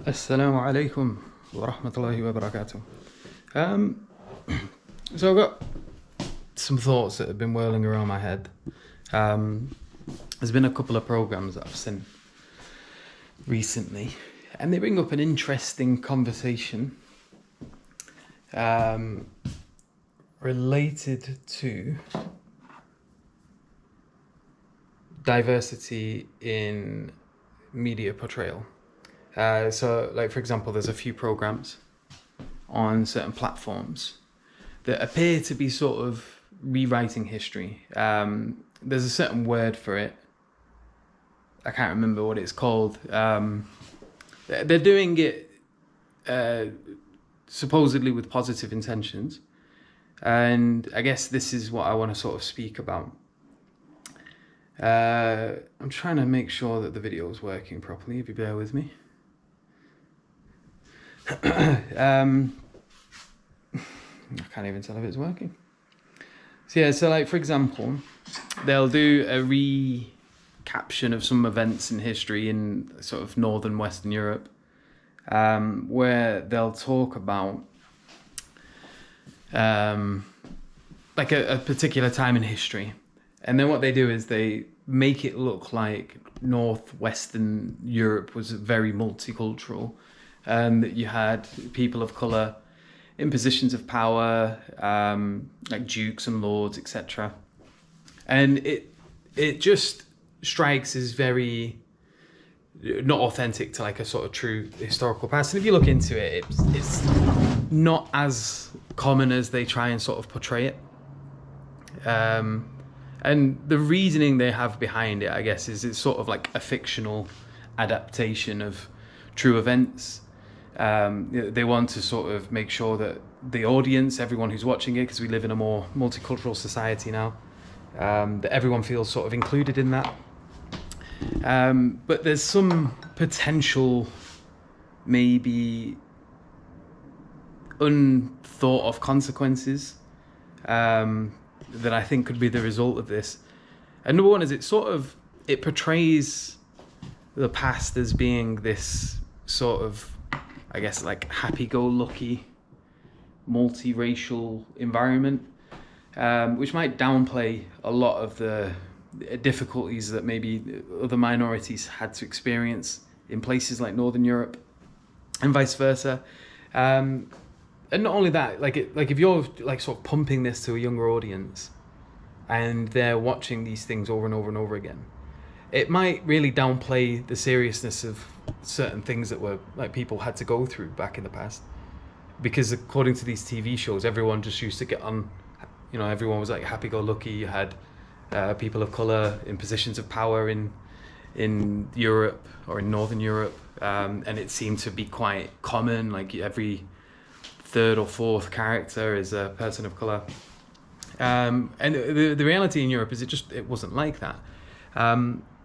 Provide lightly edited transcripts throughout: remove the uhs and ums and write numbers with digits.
Assalamu alaikum wa rahmatullahi wa barakatuh. Um, so I've got some thoughts that have been whirling around my head. There's been a couple of programs that I've seen recently, and they bring up an interesting conversation related to diversity in media portrayal. So, like, for example, there's a few programs on certain platforms that appear to be sort of rewriting history. There's a certain word for it. I can't remember what it's called. They're doing it supposedly with positive intentions. And I guess this is what I want to sort of speak about. I'm trying to make sure that the video is working properly, if you bear with me. I can't even tell if it's working. So like, for example, they'll do a recaption of some events in history in sort of northern Western Europe, where they'll talk about like a particular time in history. And then what they do is they make it look like northwestern Europe was very multicultural, and that you had people of colour in positions of power, like dukes and lords, etc. And it just strikes as very not authentic to like a sort of true historical past. And if you look into it, it's not as common as they try and sort of portray it. And the reasoning they have behind it, I guess, is it's sort of like a fictional adaptation of true events. They want to sort of make sure that the audience, everyone who's watching it, because we live in a more multicultural society now, that everyone feels sort of included in that. But there's some potential, maybe unthought of consequences that I think could be the result of this. And number one is it portrays the past as being this sort of, I guess, like happy-go-lucky, multiracial environment, which might downplay a lot of the difficulties that maybe other minorities had to experience in places like Northern Europe, and vice versa. And not only that, like if you're like sort of pumping this to a younger audience, and they're watching these things over and over and over again, it might really downplay the seriousness of certain things that were like people had to go through back in the past. Because according to these TV shows, everyone just used to get on, everyone was like happy-go-lucky. You had people of colour in positions of power in Europe or in Northern Europe, and it seemed to be quite common. Like every third or fourth character is a person of colour. And the reality in Europe is it wasn't like that.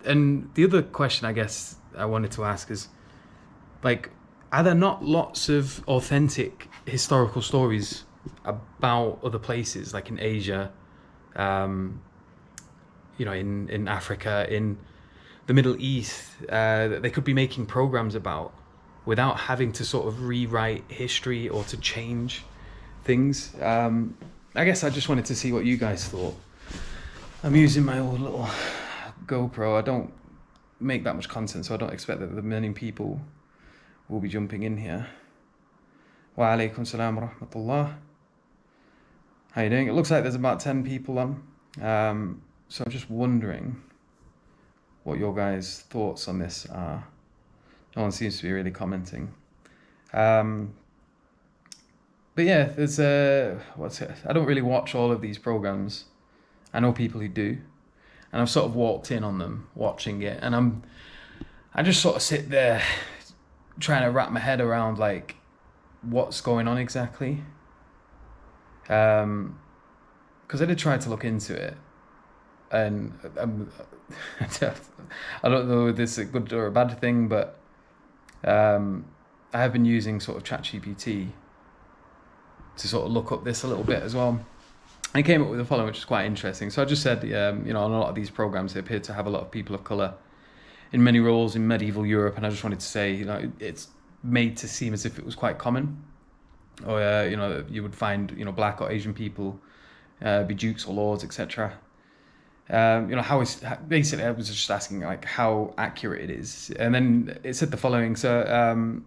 And the other question I guess I wanted to ask is, like, are there not lots of authentic historical stories about other places, like in Asia, in Africa, in the Middle East, that they could be making programs about without having to sort of rewrite history or to change things? I guess I just wanted to see what you guys thought. I'm using my old little GoPro. I don't make that much content, so I don't expect that the many people will be jumping in here. Wa alaikum salam wa rahmatullah. How you doing? It looks like there's about 10 people on. So I'm just wondering what your guys' thoughts on this are. No one seems to be really commenting. But yeah, there's I don't really watch all of these programs. I know people who do, and I've sort of walked in on them watching it, and I just sort of sit there trying to wrap my head around like what's going on exactly. Because I did try to look into it, and I don't know if this is a good or a bad thing, but I have been using sort of ChatGPT to sort of look up this a little bit as well. I came up with the following, which is quite interesting. So I just said, on a lot of these programs, they appear to have a lot of people of colour in many roles in medieval Europe, and I just wanted to say, it's made to seem as if it was quite common, or you would find black or Asian people be dukes or lords, etc. Basically I was just asking like how accurate it is, and then it said the following. So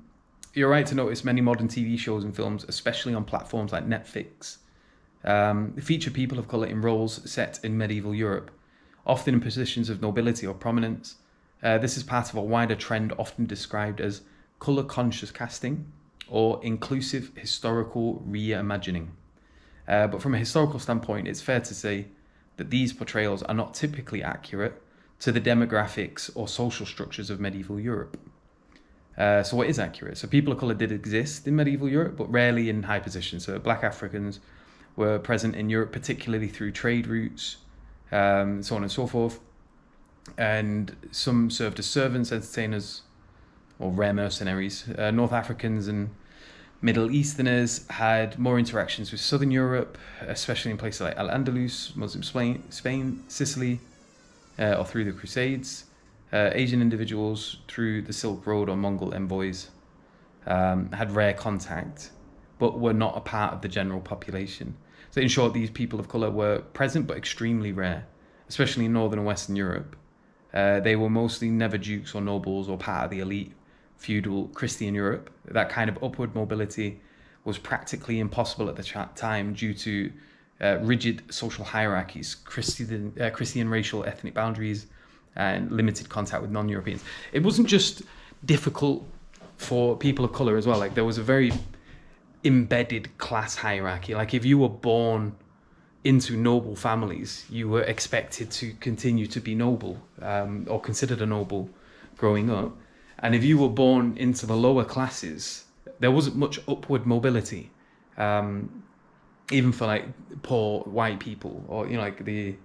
you're right to notice many modern TV shows and films, especially on platforms like Netflix, feature people of colour in roles set in medieval Europe, often in positions of nobility or prominence. This is part of a wider trend often described as colour-conscious casting or inclusive historical reimagining. But from a historical standpoint, it's fair to say that these portrayals are not typically accurate to the demographics or social structures of medieval Europe. So what is accurate? So people of colour did exist in medieval Europe, but rarely in high positions. So black Africans were present in Europe, particularly through trade routes, so on and so forth. And some served as servants, entertainers, or rare mercenaries. North Africans and Middle Easterners had more interactions with Southern Europe, especially in places like Al-Andalus, Muslim Spain, Sicily, or through the Crusades. Asian individuals through the Silk Road or Mongol envoys had rare contact, but were not a part of the general population. So in short, these people of colour were present but extremely rare, especially in Northern and Western Europe. They were mostly never dukes or nobles or part of the elite feudal Christian Europe. That kind of upward mobility was practically impossible at the time due to rigid social hierarchies, Christian racial ethnic boundaries, and limited contact with non-Europeans. It wasn't just difficult for people of colour as well. Like there was a very embedded class hierarchy. Like if you were born into noble families, you were expected to continue to be noble, or considered a noble growing up. And if you were born into the lower classes, there wasn't much upward mobility, even for like poor white people, or like the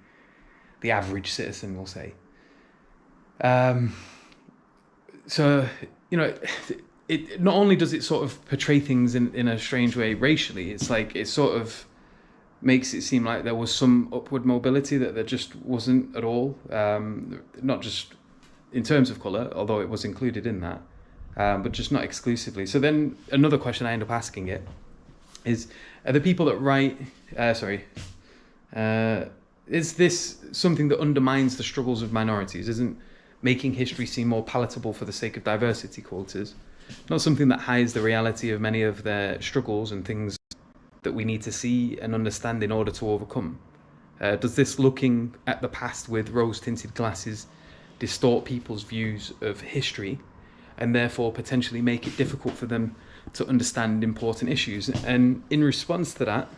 average citizen, we'll say. So it not only does it sort of portray things in a strange way racially, it's like it sort of makes it seem like there was some upward mobility that there just wasn't at all, not just in terms of colour, although it was included in that, but just not exclusively. So then another question I end up asking it is, are the people that write, is this something that undermines the struggles of minorities? Isn't making history seem more palatable for the sake of diversity quotas not something that hides the reality of many of their struggles and things that we need to see and understand in order to overcome? Does this looking at the past with rose-tinted glasses distort people's views of history and therefore potentially make it difficult for them to understand important issues? And in response to that,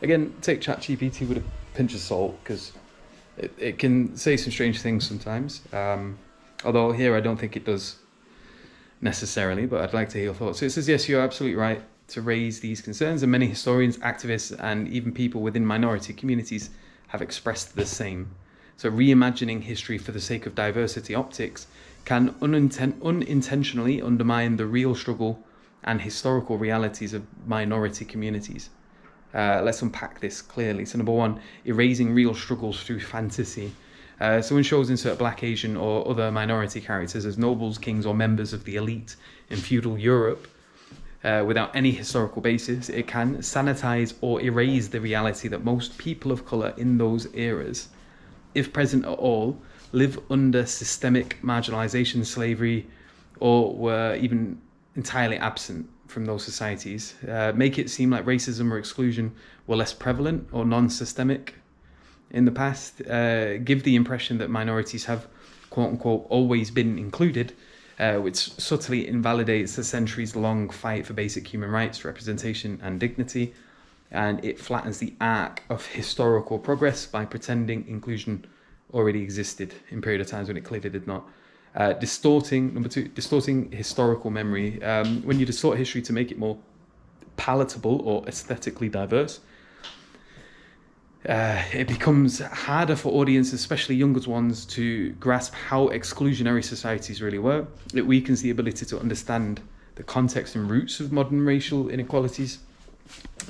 again, take ChatGPT with a pinch of salt, because it can say some strange things sometimes. Although here I don't think it does necessarily, but I'd like to hear your thoughts. So it says, yes, you're absolutely right to raise these concerns, and many historians, activists, and even people within minority communities have expressed the same. So reimagining history for the sake of diversity optics can unintentionally undermine the real struggle and historical realities of minority communities. Let's unpack this clearly. So number one, erasing real struggles through fantasy. So when shows insert black, Asian, or other minority characters as nobles, kings, or members of the elite in feudal Europe, without any historical basis, it can sanitize or erase the reality that most people of colour in those eras, if present at all, live under systemic marginalisation, slavery, or were even entirely absent from those societies. Make it seem like racism or exclusion were less prevalent or non-systemic in the past. Give the impression that minorities have, quote-unquote, always been included, which subtly invalidates the centuries-long fight for basic human rights, representation, and dignity. And it flattens the arc of historical progress by pretending inclusion already existed in period of times when it clearly did not. Number two, distorting historical memory. When you distort history to make it more palatable or aesthetically diverse, it becomes harder for audiences, especially younger ones, to grasp how exclusionary societies really were. It weakens the ability to understand the context and roots of modern racial inequalities,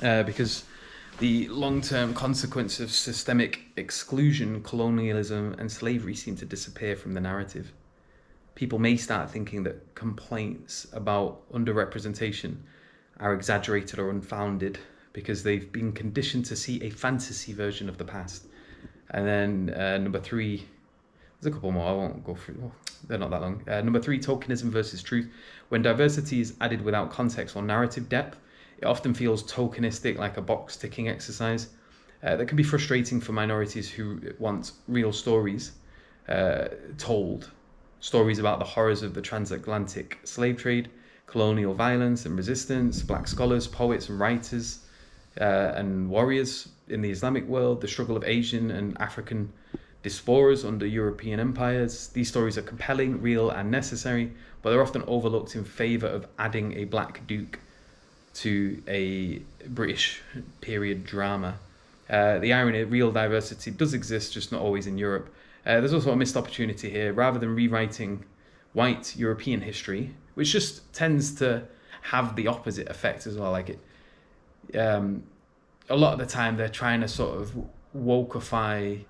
because the long-term consequence of systemic exclusion, colonialism, and slavery seem to disappear from the narrative. people may start thinking that complaints about underrepresentation are exaggerated or unfounded because they've been conditioned to see a fantasy version of the past. And then number 3, there's a couple more, I won't go through, well, they're not that long. Number 3, tokenism versus truth. When diversity is added without context or narrative depth, it often feels tokenistic, like a box ticking exercise. That can be frustrating for minorities who want real stories told, stories about the horrors of the transatlantic slave trade, colonial violence and resistance, black scholars, poets and writers and warriors in the Islamic world, the struggle of Asian and African diasporas under European empires. These stories are compelling, real and necessary, but they're often overlooked in favour of adding a black duke to a British period drama. The irony, real diversity does exist, just not always in Europe. There's also a missed opportunity here. Rather than rewriting white European history, which just tends to have the opposite effect as well. Like a lot of the time they're trying to sort of wokeify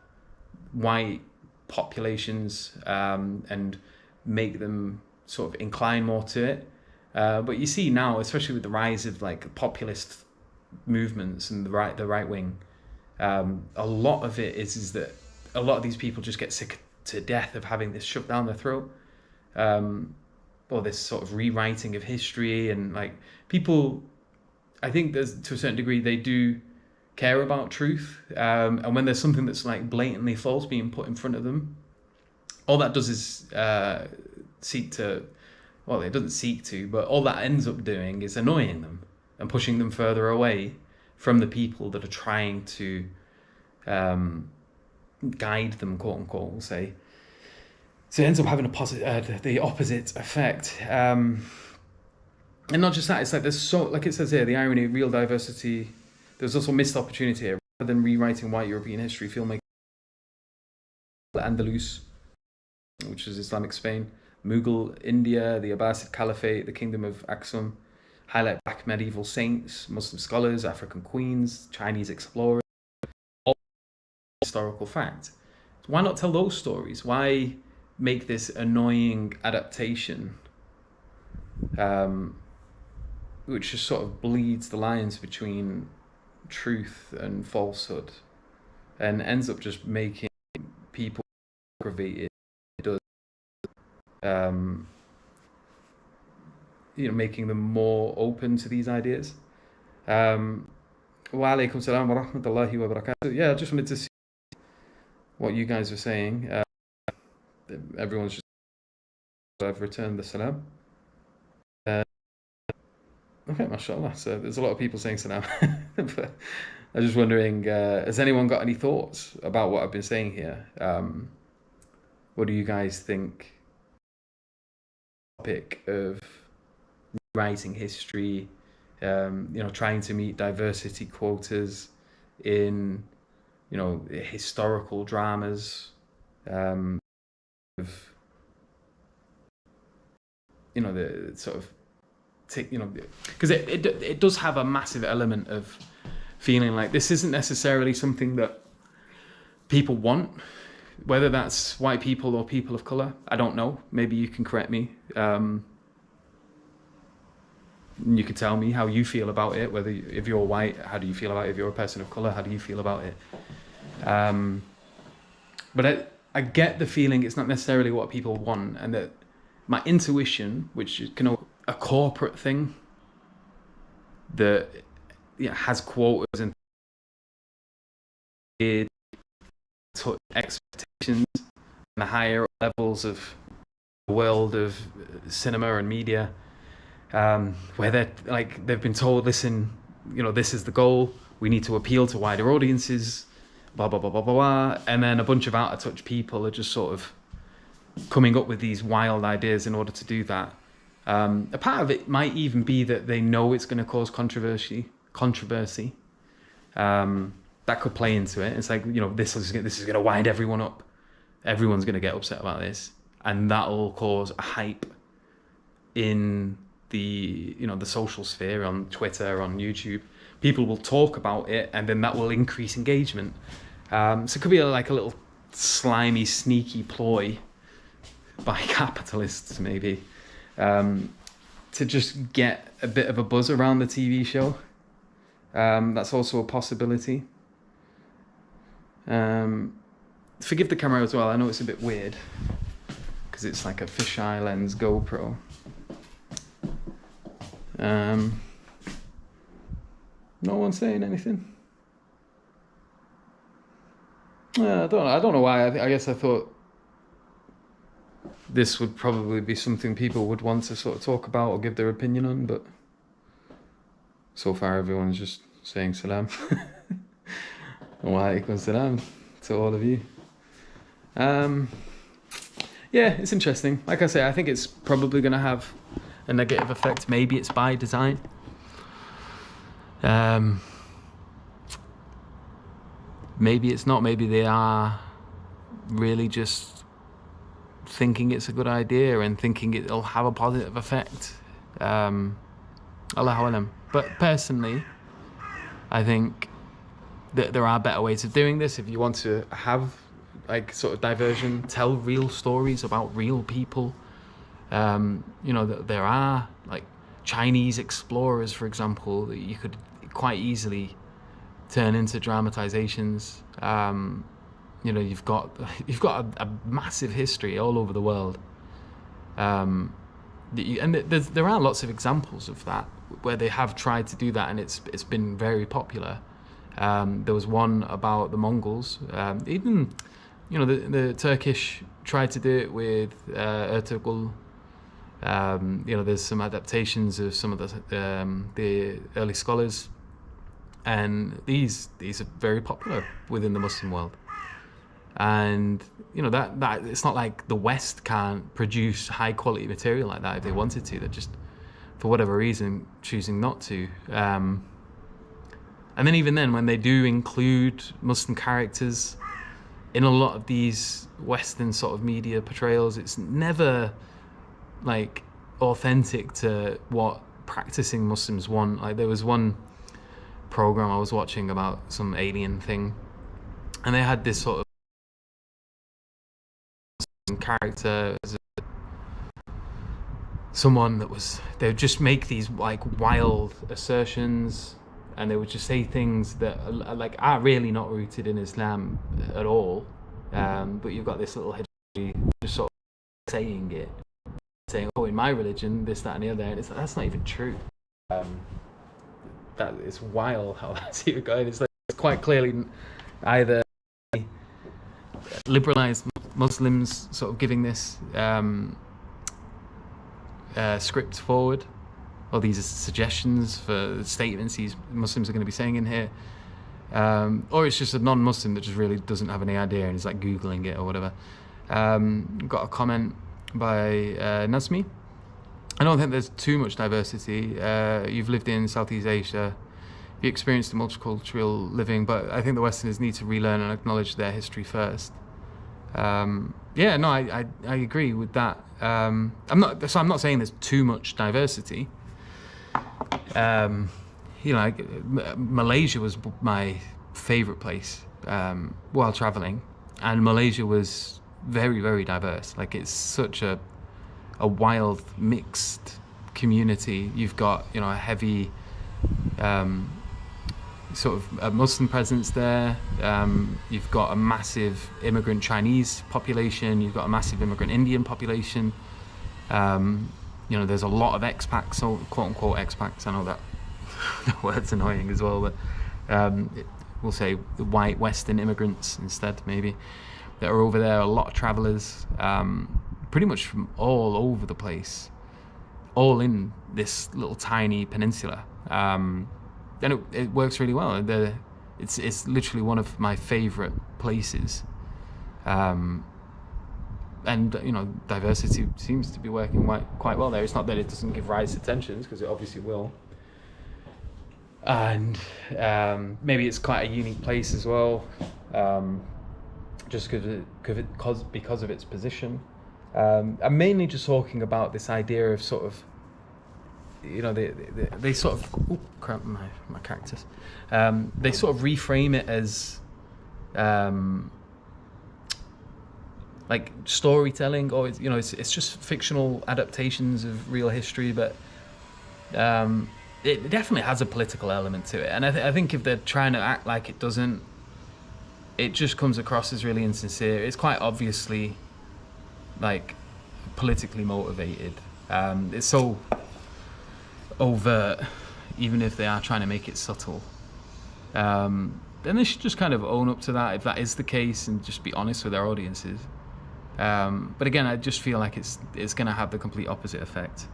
white populations and make them sort of incline more to it. But you see now, especially with the rise of like populist movements and the right wing, a lot of it is that a lot of these people just get sick to death of having this shoved down their throat, or this sort of rewriting of history. And like people, I think there's, to a certain degree, they do care about truth, and when there's something that's like blatantly false being put in front of them, all that does is seek to, well, it doesn't seek to, but all that ends up doing is annoying them and pushing them further away from the people that are trying to guide them, quote unquote, we'll say. So it ends up having the opposite effect. And not just that, it's like there's so, like it says here, the irony of real diversity, there's also missed opportunity here. Rather than rewriting white European history, filmmakers Andalus, which is Islamic Spain, Mughal India, the Abbasid Caliphate, the Kingdom of Aksum, highlight black medieval saints, Muslim scholars, African queens, Chinese explorers, all historical fact. Why not tell those stories? Why make this annoying adaptation, which just sort of bleeds the lines between truth and falsehood, and ends up just making people aggravated? It does, making them more open to these ideas. Wa alaikum salam wa rahmatullahi wa barakatuh. Yeah, I just wanted to see what you guys were saying. Everyone's just, I've returned the salam. Okay, mashallah. So there's a lot of people saying salam. But I was just wondering, has anyone got any thoughts about what I've been saying here? What do you guys think? Topic of writing history, trying to meet diversity quotas in, historical dramas, the sort of, because it does have a massive element of feeling like this isn't necessarily something that people want, whether that's white people or people of color. I don't know. Maybe you can correct me. You could tell me how you feel about it. Whether if you're white, how do you feel about it? If you're a person of color, how do you feel about it? But I get the feeling it's not necessarily what people want, and that my intuition, which is a corporate thing that has quotas and expectations and the higher levels of the world of cinema and media, where they've been told, listen, this is the goal, we need to appeal to wider audiences, blah blah blah blah blah blah, and then a bunch of out of touch people are just sort of coming up with these wild ideas in order to do that. A part of it might even be that they know it's going to cause controversy. That could play into it. It's like, this is going to wind everyone up. Everyone's going to get upset about this, and that'll cause a hype in the the social sphere, on Twitter, on YouTube. People will talk about it, and then that will increase engagement. So it could be like a little slimy, sneaky ploy by capitalists, maybe, to just get a bit of a buzz around the TV show. That's also a possibility. Forgive the camera as well. I know it's a bit weird because it's like a fisheye lens GoPro. No one saying anything. I don't know why. I guess I thought this would probably be something people would want to sort of talk about or give their opinion on, but so far everyone's just saying salam. Wa alaikum salam to all of you. Yeah, it's interesting. Like I say, I think it's probably going to have a negative effect. Maybe it's by design. Maybe it's not. Maybe they are really just thinking it's a good idea and thinking it'll have a positive effect. Allahu alam. But personally, I think that there are better ways of doing this. If you want to have like sort of diversion, tell real stories about real people. You know, there are like Chinese explorers, for example, that you could quite easily turn into dramatizations. You know, you've got a massive history all over the world. And there are lots of examples of that where they have tried to do that, and it's been very popular. There was one about the Mongols. Even, you know, the Turkish tried to do it with Ertugrul. You know, there's some adaptations of some of the early scholars, and these are very popular within the Muslim world. And you know that it's not like the West can't produce high quality material like that if they wanted to. They're just, for whatever reason, choosing not to. And then even then, when they do include Muslim characters in a lot of these Western sort of media portrayals, it's never like authentic to what practicing Muslims want. Like there was one program I was watching about some alien thing, and they had this sort of character as someone that was, they would just make these like wild assertions, and they would just say things that are really not rooted in Islam at all, but you've got this little history just sort of saying it, saying, oh, in my religion this, that and the other, and it's like, that's not even true. That it's wild how that's even going. It's like, it's quite clearly either liberalized Muslims sort of giving this script forward, or these are suggestions for statements these Muslims are going to be saying in here, or it's just a non-Muslim that just really doesn't have any idea and is like Googling it or whatever. Got a comment by Nazmi. I don't think there's too much diversity. You've lived in Southeast Asia, you experienced a multicultural living, but I think the Westerners need to relearn and acknowledge their history first. Yeah, no, I agree with that. I'm not saying there's too much diversity. You know, Malaysia was my favorite place while traveling, and Malaysia was very, very diverse. Like, it's such a wild, mixed community. You've got, you know, a heavy sort of a Muslim presence there. You've got a massive immigrant Chinese population. You've got a massive immigrant Indian population. You know, there's a lot of expats, so quote unquote expats. I know that the word's annoying as well, but we'll say the white Western immigrants instead, maybe, that are over there. A lot of travelers, pretty much from all over the place, all in this little tiny peninsula. And it works really well. It's literally one of my favorite places. And you know, diversity seems to be working quite well there. It's not that it doesn't give rise to tensions, because it obviously will. And maybe it's quite a unique place as well, just because of its position. I'm mainly just talking about this idea of sort of, you know, they sort of, oh crap, my cactus. They sort of reframe it as like storytelling, or it's just fictional adaptations of real history, but it definitely has a political element to it. And I think if they're trying to act like it doesn't, it just comes across as really insincere. It's quite obviously like politically motivated. It's so overt, even if they are trying to make it subtle. Then they should just kind of own up to that if that is the case, and just be honest with their audiences. But again, I just feel like it's going to have the complete opposite effect.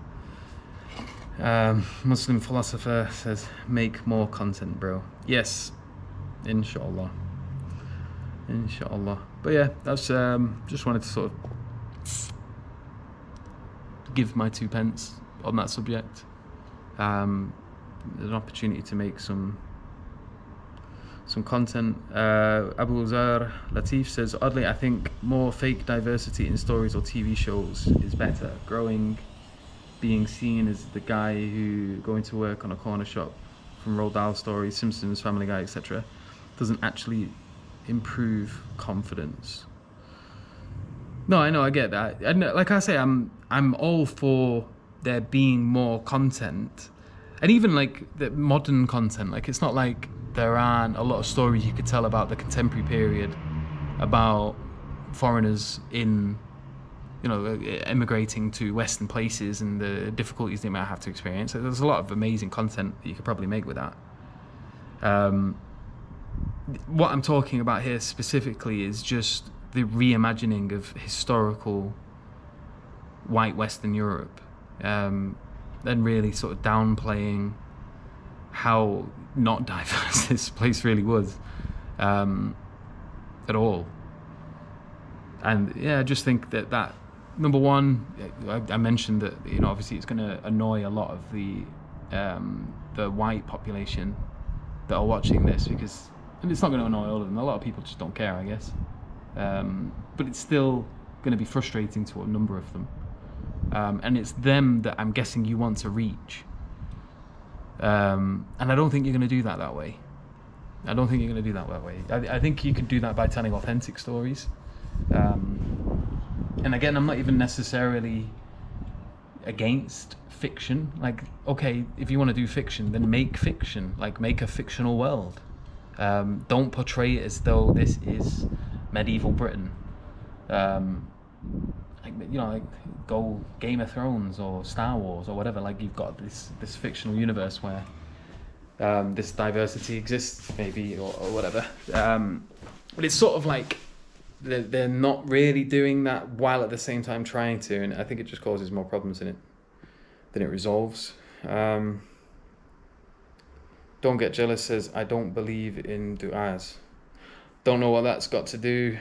Muslim philosopher says, make more content, bro. Yes, inshallah. But yeah, that's just wanted to sort of give my 2 pence on that subject. An opportunity to make some content. Abu Zar Latif says, oddly, I think more fake diversity in stories or TV shows is better. Growing, being seen as the guy who going to work on a corner shop from Roald Dahl stories, Simpsons, Family Guy, etc., doesn't actually improve confidence. No, I know, I get that. And like I say, I'm all for there being more content, and even like the modern content. Like, it's not like there aren't a lot of stories you could tell about the contemporary period, about foreigners in, emigrating to Western places and the difficulties they might have to experience. So there's a lot of amazing content that you could probably make with that. What I'm talking about here specifically is just the reimagining of historical white Western Europe, then really sort of downplaying how not diverse this place really was at all. And yeah, I just think that number one, I mentioned that obviously it's going to annoy a lot of the white population that are watching this, because, and it's not going to annoy all of them. A lot of people just don't care, I guess. But it's still going to be frustrating to a number of them. And it's them that I'm guessing you want to reach. And I don't think you're going to do that way. I think you could do that by telling authentic stories. And again, I'm not even necessarily against fiction. Like, okay, if you want to do fiction, then make fiction. Like, make a fictional world. Don't portray it as though this is medieval Britain. Like go Game of Thrones or Star Wars or whatever. Like, you've got this fictional universe where this diversity exists, maybe, or whatever. But it's sort of like they're not really doing that while at the same time trying to, and I think it just causes more problems than it resolves. Don't Get Jealous says, I don't believe in du'as. Don't know what that's got to do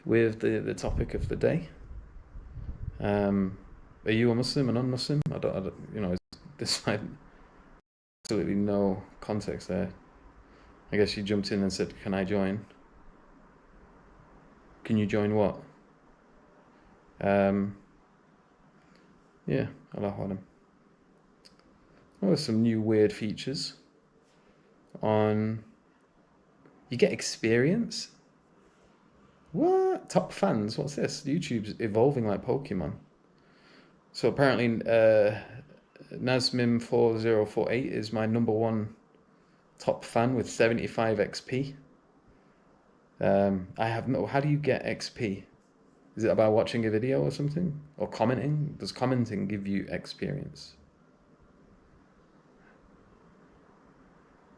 with the topic of the day. Are you a Muslim, a non-Muslim? I don't there's like absolutely no context there. I guess you jumped in and said, can I join? Can you join what? Yeah, Allahu Alam. Oh, there's some new weird features on. You get experience. What? Top fans? What's this? YouTube's evolving like Pokemon. So apparently, Nasmim4048 is my number one top fan with 75 XP. I have no. How do you get XP? Is it about watching a video or something? Or commenting? Does commenting give you experience?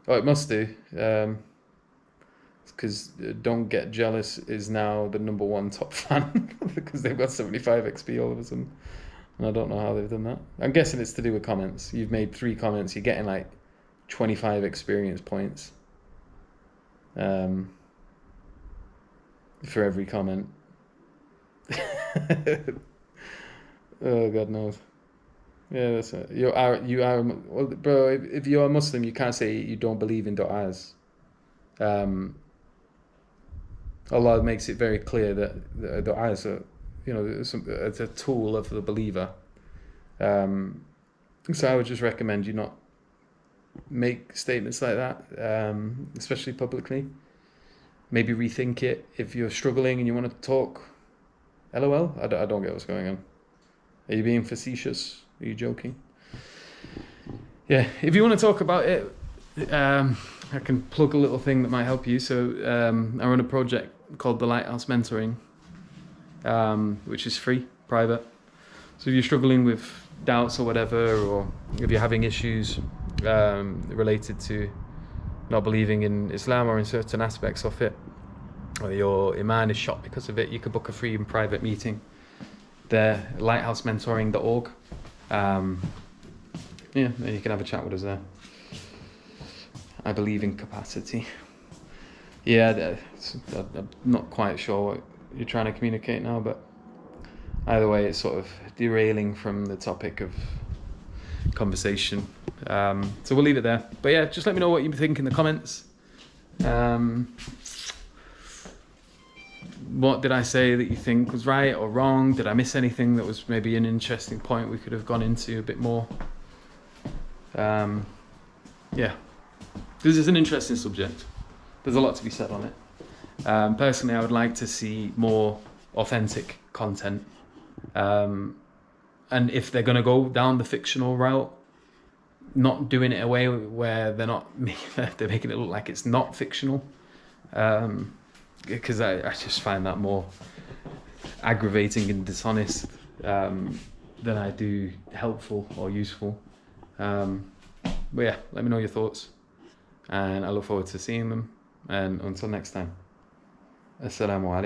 Oh, it must do. Because Don't Get Jealous is now the number one top fan because they've got 75 XP all of a sudden. And I don't know how they've done that. I'm guessing it's to do with comments. You've made 3 comments, you're getting like 25 experience points for every comment. Oh, God knows. Yeah, that's it. You are well, bro. If you're a Muslim, you can't say you don't believe in du'as. Allah makes it very clear that the du'as are, it's a tool of the believer. So I would just recommend you not make statements like that, especially publicly. maybe rethink it if you're struggling and you want to talk. LOL? I don't get what's going on. Are you being facetious? Are you joking? Yeah, if you want to talk about it, I can plug a little thing that might help you. So I run a project called the Lighthouse Mentoring, which is free, private. So if you're struggling with doubts or whatever, or if you're having issues related to not believing in Islam or in certain aspects of it, or your iman is shot because of it, you could book a free and private meeting there, lighthousementoring.org. Yeah, you can have a chat with us there. I believe in capacity. Yeah, I'm not quite sure what you're trying to communicate now, but either way, it's sort of derailing from the topic of conversation. So we'll leave it there. But yeah, just let me know what you think in the comments. What did I say that you think was right or wrong? Did I miss anything that was maybe an interesting point we could have gone into a bit more? Yeah, this is an interesting subject. There's a lot to be said on it. Personally, I would like to see more authentic content. And if they're going to go down the fictional route, not doing it a way where they're making it look like it's not fictional. Because I just find that more aggravating and dishonest than I do helpful or useful. But yeah, let me know your thoughts, and I look forward to seeing them. And until next time, Assalamu alaikum.